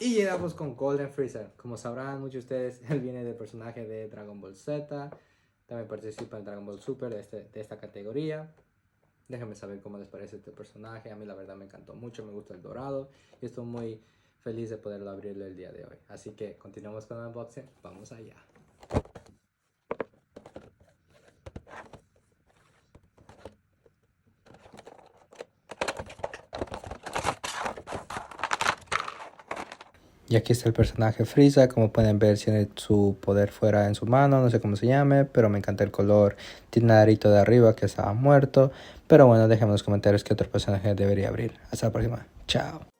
Y llegamos con Golden Frieza. Como sabrán muchos de ustedes, él viene del personaje de Dragon Ball Z. También participa en Dragon Ball Super de esta categoría. Déjenme saber cómo les parece este personaje. A mí la verdad me encantó mucho, me gusta el dorado. Y estoy muy feliz de poderlo abrirlo el día de hoy. Así que continuamos con el unboxing. Vamos allá. Y aquí está el personaje Frieza. Como pueden ver, tiene su poder fuera en su mano. No sé cómo se llame, pero me encanta el color. Tiene un arito de arriba que estaba muerto. Pero bueno, déjenme en los comentarios qué otro personaje debería abrir. Hasta la próxima. Chao.